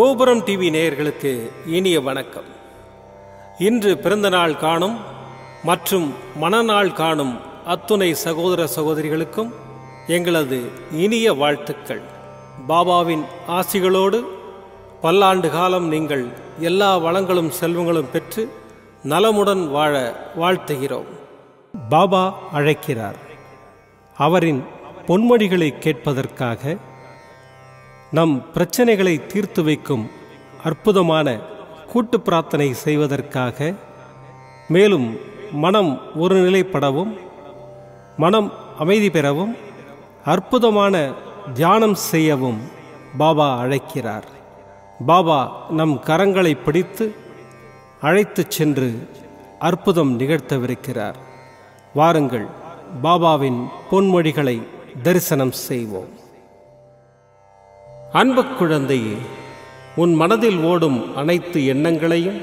கோபுரம் டிவி நேயர்களுக்கு இனிய வணக்கம். இன்று பிறந்தநாள் காணும் மற்றும் மணநாள் காணும் அத்துணை சகோதர சகோதரிகளுக்கும் எங்களது இனிய வாழ்த்துக்கள். பாபாவின் ஆசிகளோடு பல்லாண்டு காலம் நீங்கள் எல்லா வளங்களும் செல்வங்களும் பெற்று நலமுடன் வாழ வாழ்த்துகிறோம். பாபா அழைக்கிறார். அவரின் பொன்மொழிகளை கேட்பதற்காக, நம் பிரச்சனைகளை தீர்த்து வைக்கும் அற்புதமான கூட்டு பிரார்த்தனை செய்வதற்காக, மேலும் மனம் ஒருநிலைப்படவும் மனம் அமைதி பெறவும் அற்புதமான தியானம் செய்யவும் பாபா அழைக்கிறார். பாபா நம் கரங்களை பிடித்து அழைத்துச் சென்று அற்புதம் நிகழ்த்தவிருக்கிறார். வாருங்கள், பாபாவின் பொன்மொழிகளை தரிசனம் செய்வோம். அன்பு குழந்தையே, உன் மனதில் ஓடும் அனைத்து எண்ணங்களையும்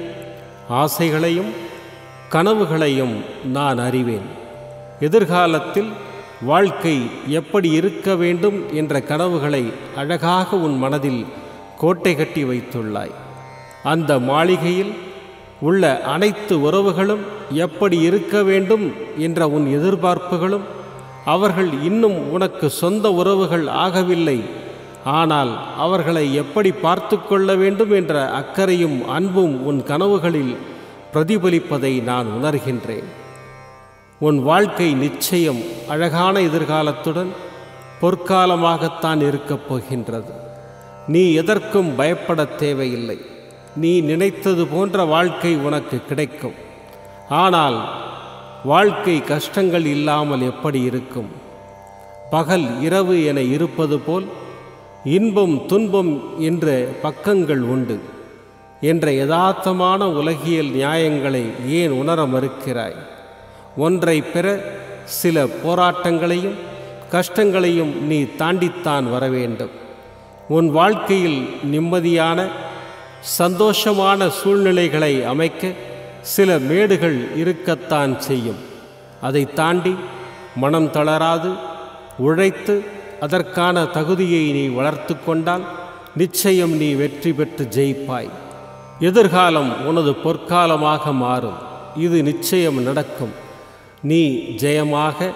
ஆசைகளையும் கனவுகளையும் நான் அறிவேன். எதிர்காலத்தில் வாழ்க்கை எப்படி இருக்க வேண்டும் என்ற கனவுகளை அழகாக உன் மனதில் கோட்டை கட்டி வைத்துள்ளாய். அந்த மாளிகையில் உள்ள அனைத்து உறவுகளும் எப்படி இருக்க வேண்டும் என்ற உன் எதிர்பார்ப்புகளும், அவர்கள் இன்னும் உனக்கு சொந்த உறவுகள் ஆகவில்லை, ஆனால் அவர்களை எப்படி பார்த்து கொள்ள வேண்டும் என்ற அக்கறையும் அன்பும் உன் கனவுகளில் பிரதிபலிப்பதை நான் உணர்கின்றேன். உன் வாழ்க்கை நிச்சயம் அழகான எதிர்காலத்துடன் பொற்காலமாகத்தான் இருக்கப் போகின்றது. நீ எதற்கும் பயப்பட தேவையில்லை. நீ நினைத்தது போன்ற வாழ்க்கை உனக்கு கிடைக்கும். ஆனால் வாழ்க்கை கஷ்டங்கள் இல்லாமல் எப்படி இருக்கும்? பகல் இரவு என இருப்பது போல் இன்பம் துன்பம் என்ற பக்கங்கள் உண்டு என்ற யதார்த்தமான உலகியல் நியாயங்களை ஏன் உணர மறுக்கிறாய்? ஒன்றை பெற சில போராட்டங்களையும் கஷ்டங்களையும் நீ தாண்டித்தான் வர வேண்டும். உன் வாழ்க்கையில் நிம்மதியான சந்தோஷமான சூழ்நிலைகளை அமைக்க சில மேடுகள் இருக்கத்தான் செய்யும். அதை தாண்டி மனம் தளராது உழைத்து அதற்கான தகுதியை நீ வளர்த்து கொண்டால் நிச்சயம் நீ வெற்றி பெற்று ஜெயிப்பாய். எதிர்காலம் உனது பொற்காலமாக மாறும். இது நிச்சயம் நடக்கும். நீ ஜெயமாக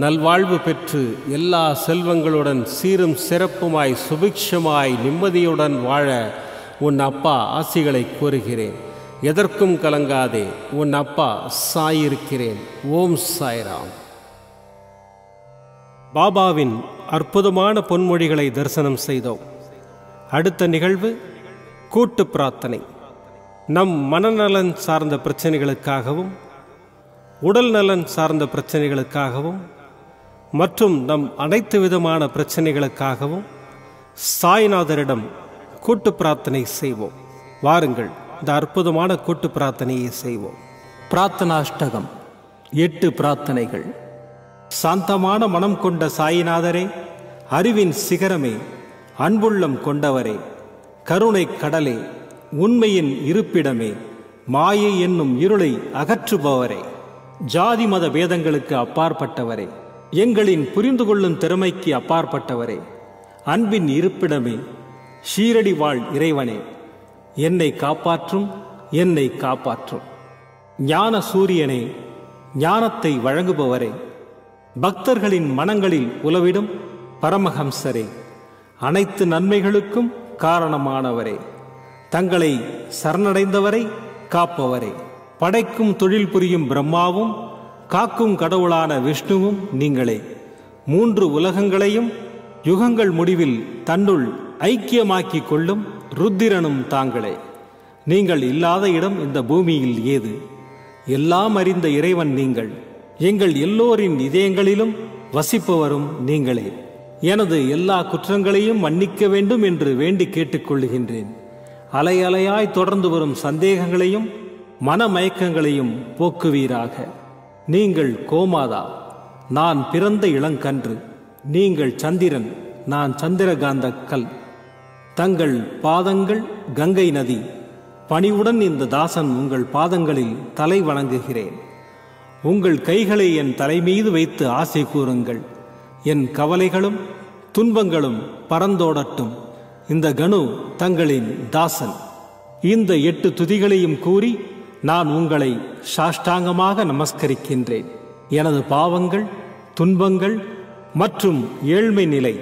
நல்வாழ்வு பெற்று எல்லா செல்வங்களுடன் சீரும் சிறப்புமாய் சுபிக்ஷமாய் நிம்மதியுடன் வாழ உன் அப்பா ஆசிகளை கூறுகிறேன். எதற்கும் கலங்காதே, உன் அப்பா சாயிருக்கிறேன். ஓம் சாய்ராம். பாபாவின் அற்புதமான பொன்மொழிகளை தரிசனம் செய்தோம். அடுத்த நிகழ்வு கூட்டு பிரார்த்தனை. நம் மனநலன் சார்ந்த பிரச்சனைகளுக்காகவும் உடல் நலன் சார்ந்த பிரச்சனைகளுக்காகவும் மற்றும் நம் அனைத்து விதமான பிரச்சனைகளுக்காகவும் சாய்நாதரிடம் கூட்டு பிரார்த்தனை செய்வோம். வாருங்கள், இந்த அற்புதமான கூட்டு பிரார்த்தனையை செய்வோம். பிரார்த்தனாஷ்டகம். 8 பிரார்த்தனைகள். சாந்தமான மனம் கொண்ட சாயிநாதரே, அறிவின் சிகரமே, அன்புள்ளம் கொண்டவரே, கருணை கடலே, உண்மையின் இருப்பிடமே, மாயை என்னும் இருளை அகற்றுபவரே, ஜாதி மத பேதங்களுக்கு அப்பாற்பட்டவரே, எங்களின் புரிந்து கொள்ளும் திறமைக்கு அப்பாற்பட்டவரே, அன்பின் இருப்பிடமே, ஷீரடி வாழ் இறைவனே, என்னை காப்பாற்றும், என்னை காப்பாற்றும். ஞான சூரியனே, ஞானத்தை வழங்குபவரே, பக்தர்களின் மனங்களில் உலவிடும் பரமஹம்சரே, அனைத்து நன்மைகளுக்கும் காரணமானவரே, தங்களை சரணடைந்தவரை காப்பவரே, படைக்கும் தொழில் புரியும் பிரம்மாவும் காக்கும் கடவுளான விஷ்ணுவும் நீங்களே, 3 உலகங்களையும் யுகங்கள் முடிவில் தன்னுள் ஐக்கியமாக்கிக் கொள்ளும் ருத்திரனும் தாங்களே. நீங்கள் இல்லாத இடம் இந்த பூமியில் ஏது? எல்லாம் அறிந்த இறைவன் நீங்கள். எங்கள் எல்லோரின் இதயங்களிலும் வசிப்பவரும் நீங்களே. எனது எல்லா குற்றங்களையும் மன்னிக்க வேண்டும் என்று வேண்டி கேட்டுக்கொள்ளுகின்றேன். அலை அலையாய் தொடர்ந்து வரும் சந்தேகங்களையும் மனமயக்கங்களையும் போக்குவீராக. நீங்கள் கோமாதா, நான் பிறந்த இளங்கன்று. நீங்கள் சந்திரன், நான் சந்திரகாந்த கல். தங்கள் பாதங்கள் கங்கை நதி. பணிவுடன் இந்த தாசன் உங்கள் பாதங்களில் தலை வணங்குகிறேன். உங்கள் கைகளை என் தலைமீது வைத்து ஆசை கூறுங்கள். என் கவலைகளும் துன்பங்களும் பறந்தோடட்டும். இந்த கணு தங்களின் தாசன். இந்த 8 துதிகளையும் கூறி நான் உங்களை சாஷ்டாங்கமாக நமஸ்கரிக்கின்றேன். எனது பாவங்கள், துன்பங்கள் மற்றும் ஏழ்மை நிலை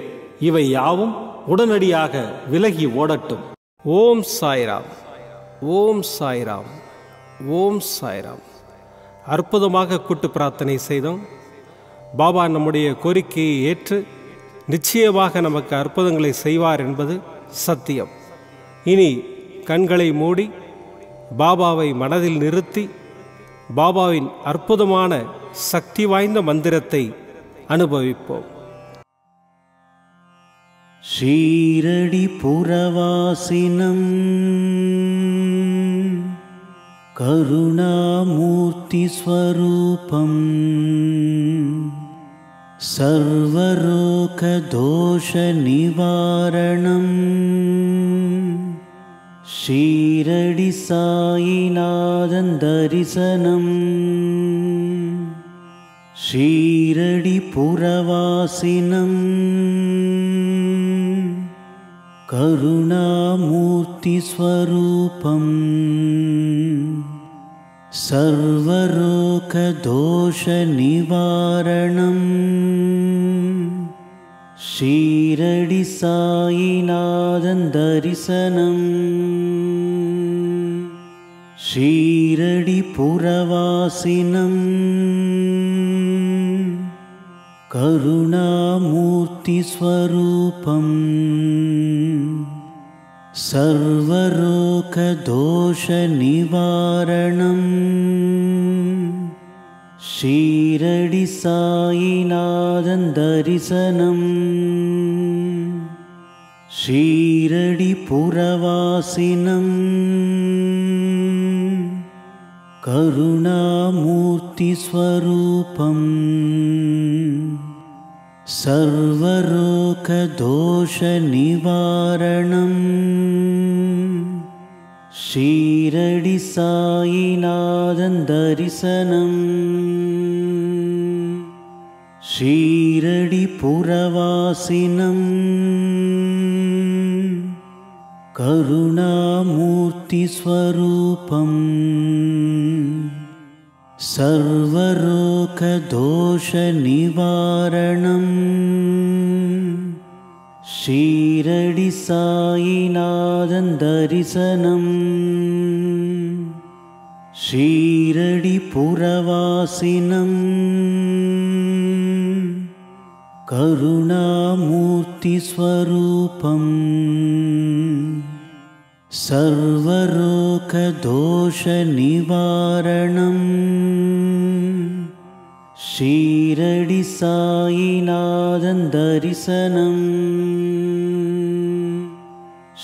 இவை யாவும் உடனடியாக விலகி ஓடட்டும். ஓம் சாய்ராம், ஓம் சாய்ராம், ஓம் சாய்ராம். அற்புதமாக கூட்டு பிரார்த்தனை செய்தோம். பாபா நம்முடைய கோரிக்கையை ஏற்று நிச்சயமாக நமக்கு அற்புதங்களை செய்வார் என்பது சத்தியம். இனி கண்களை மூடி பாபாவை மனதில் நிறுத்தி பாபாவின் அற்புதமான சக்தி வாய்ந்த மந்திரத்தை அனுபவிப்போம். ஷீரடி புரவாசினம் கருணாமூர்த்தி ஸ்வரூபம் சர்வரோக தோஷ நிவாரணம் ஷீரடி சாயிநாதன் தரிசனம் ஷீரடி புரவாசினம் கருணாமூர்த்தி ஸ்வரூபம் சர்வரோக தோஷ நிவாரணம் ஷீரடி சாயிநாதன் தரிசனம் ஷீரடி புரவாசினம் கருணாமூர்த்தி ஸ்வரூபம் சர்வரோக தோஷ நிவாரணம் ஷீரடி சாயிநாதன் தரிசனம் ஷீரடி புரவாசினம் கருணாமூர்த்தி ஸ்வரூபம் சர்வரோக தோஷ நிவாரணம் ஷீரடி சாயிநாதன் தரிசனம் ஷீரடி புரவாசினம் கருணாமூர்த்தி ஸ்வரூபம் சர்வரோக தோஷ நிவாரணம் ஷீரடி சாயிநாதன் தரிசனம் ஷீரடி புரவாசினம் கருணாமூர்த்தி ஸ்வரூபம் சர்வரோக தோஷ நிவாரணம் ஷீரடி சாயிநாதன் தரிசனம்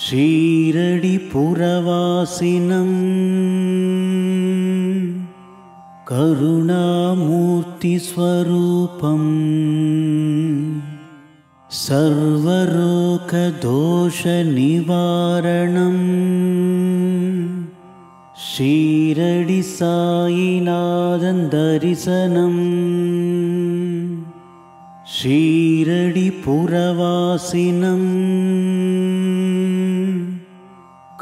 ஷீரடி புரவாசினம் கருணாமூர்த்தி ஸ்வரூபம் சர்வரோக தோஷ நிவாரணம் ஷீரடி சாயிநாதன் தரிசனம் ஷீரடி புரவாசினம்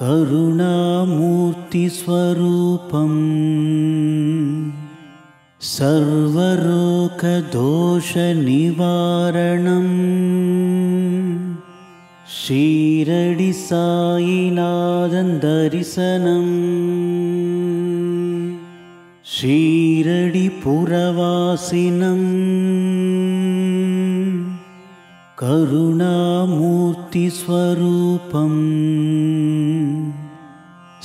கருணாமூர்த்தி ஸ்வரூபம் சர்வரோக தோஷ நிவாரணம் ஷீரடி சாயிநாதன் தரிசனம் ஷீரடி புரவாசினம் கருணாமூர்த்தி ஸ்வரூபம்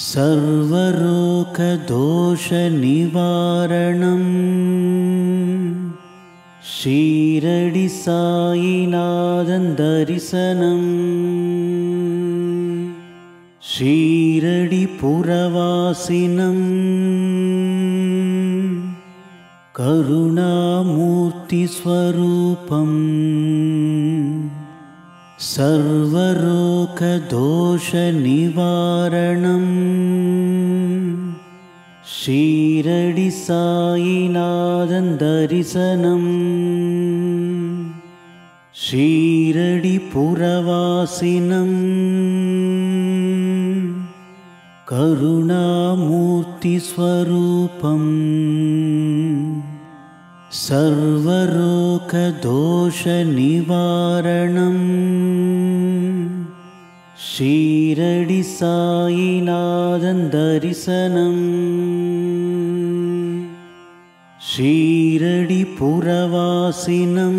சர்வரோக தோஷ நிவாரணம் ஷீரடி சாயிநாதன் தரிசனம் ஷீரடி புரவாசினம் கருணாமூர்த்தி ஸ்வரூபம் சர்வரோக தோஷ நிவாரணம் ஷீரடி சாயிநாதன் தரிசனம் शीरडिपुरवासिनं करुणामूर्तिस्वरूपं सर्वरोगदोषनिवारणं शीरडि साईनाथं दर्शनम् शीरडिपुरवासिनं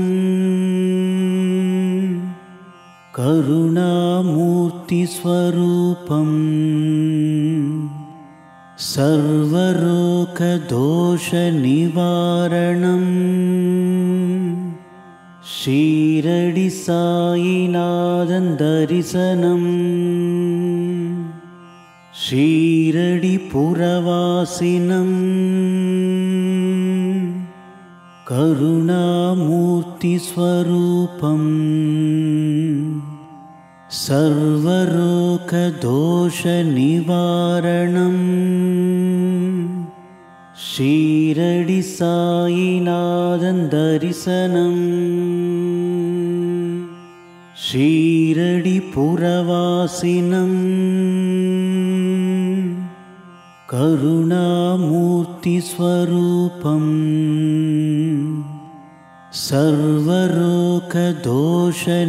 करुणामूर्तिस्वरूपं सर्वरोगदोषनिवारणं शीरडि साईनाथं दर्शनम् शीरडिपुरवासिनं करुणामूर्तिस्वरूपं सर्वरोगदोषनिवारणं शीरडि साईनाथं दर्शनम् शीरडिपुरवासिनं करुणामूर्तिस्वरूपं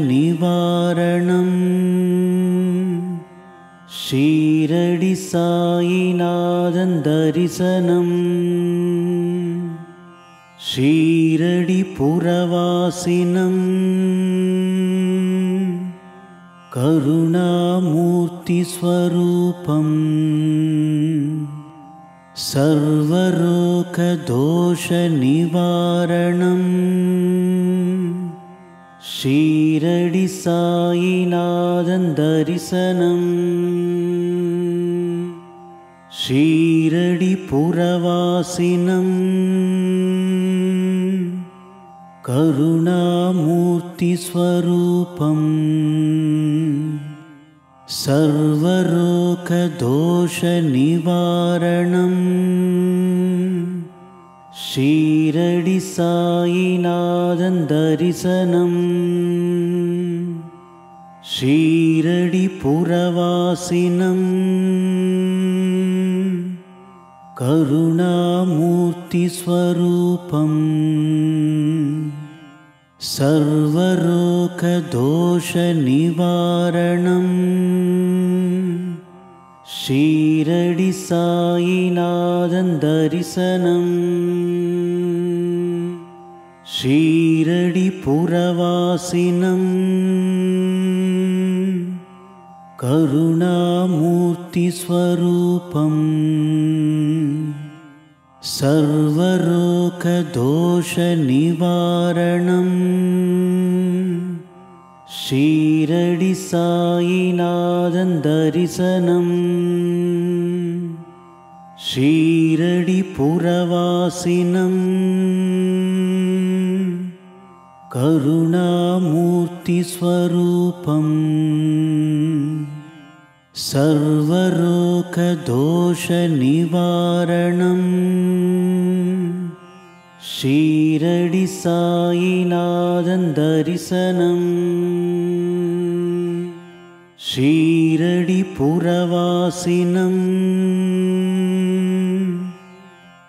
सर्वरोगदोषनिवारणं शीरडि साईनाथं दर्शनम् शीरडिपुरवासिनं करुणामूर्तिस्वरूपं सर्वरोगदोषनिवारणं शीरडि साईनाथं दर्शनम् शीरडिपुरवासिनं करुणामूर्तिस्वरूपं सर्वरोगदोषनिवारणं शीरडि साईनाथं दर्शनम् शीरडिपुरवासिनं करुणामूर्तिस्वरूपं सर्वरोगदोषनिवारणं शीरडि साईनाथं दर्शनम् शीरडिपुरवासिनं करुणामूर्तिस्वरूपं सर्वरोगदोषनिवारणं शीरडि साईनाथं दर्शनम् शीरडिपुरवासिनं करुणामूर्तिस्वरूपं सर्वरोगदोषनिवारणं शीरडि साईनाथं दर्शनम् शीरडिपुरवासिनं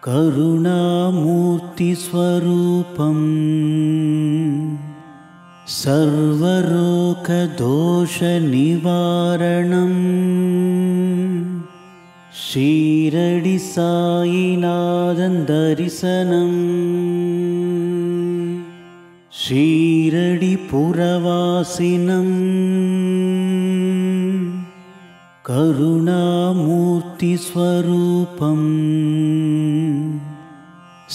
करुणामूर्तिस्वरूपं सर्वरोगदोषनिवारणं शीरडि साईनाथं दर्शनम् शीरडिपुरवासिनं करुणामूर्तिस्वरूपं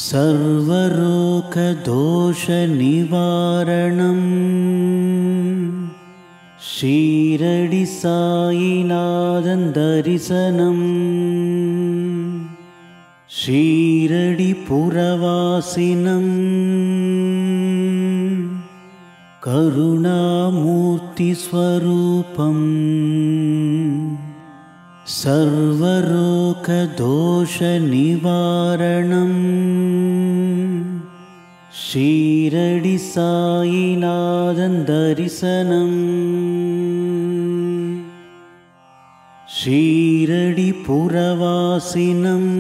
सर्वरोगदोषनिवारणं शीरडि साईनाथं दर्शनम् शीरडिपुरवासिनं करुणामूर्तिस्वरूपं सर्वरोगदोषनिवारणं ஷீரடி சாயிநாதன் தரிசனம். ஷீரடி புரவாசினம்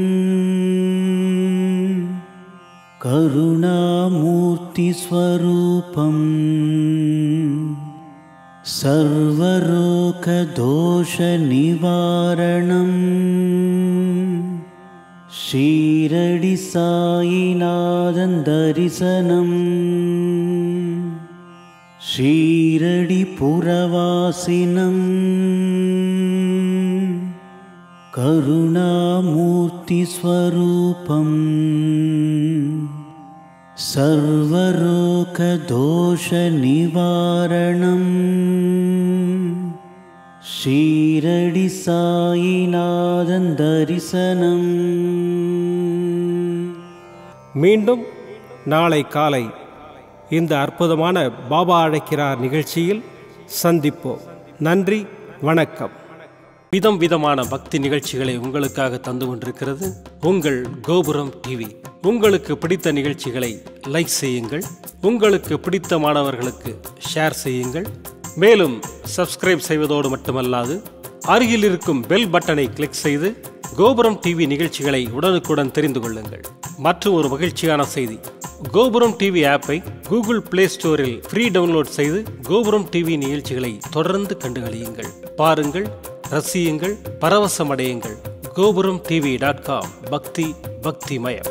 கருணாமூர்த்தி ஸ்வரூபம் சர்வரோக தோஷ நிவாரணம். ஷீரடி சாயிநாதன் தரிசனம். ஷீரடி புரவாசினம் கருணாமூர்த்தி ஸ்வரூபம் சர்வரோக தோஷ நிவாரணம். ஷீரடி சாயிநாதன் தரிசனம். மீண்டும் நாளை காலை இந்த அற்புதமான பாபா அழைக்கிறார் நிகழ்ச்சியில் சந்திப்போம். நன்றி, வணக்கம். விதம் விதமான பக்தி நிகழ்ச்சிகளை உங்களுக்காக தந்து கொண்டிருக்கிறது உங்கள் கோபுரம் டிவி. உங்களுக்கு பிடித்த நிகழ்ச்சிகளை லைக் செய்யுங்கள், உங்களுக்கு பிடித்த மாணவர்களுக்கு ஷேர் செய்யுங்கள். மேலும் சப்ஸ்கிரைப் செய்வதோடு மட்டுமல்லாது அருகில் இருக்கும் பெல் பட்டனை கிளிக் செய்து கோபுரம் டிவி நிகழ்ச்சிகளை உடனுக்குடன் தெரிந்து கொள்ளுங்கள். மற்றும் ஒரு மகிழ்ச்சியான செய்தி, கோபுரம் டிவி ஆப்பை கூகுள் பிளே ஸ்டோரில் ஃப்ரீ டவுன்லோட் செய்து கோபுரம் டிவி நிகழ்ச்சிகளை தொடர்ந்து கண்டுகளியுங்கள், பாருங்கள், ரசியுங்கள், பரவசமடையுங்கள். gopuramtv.com பக்தி பக்திமயம்.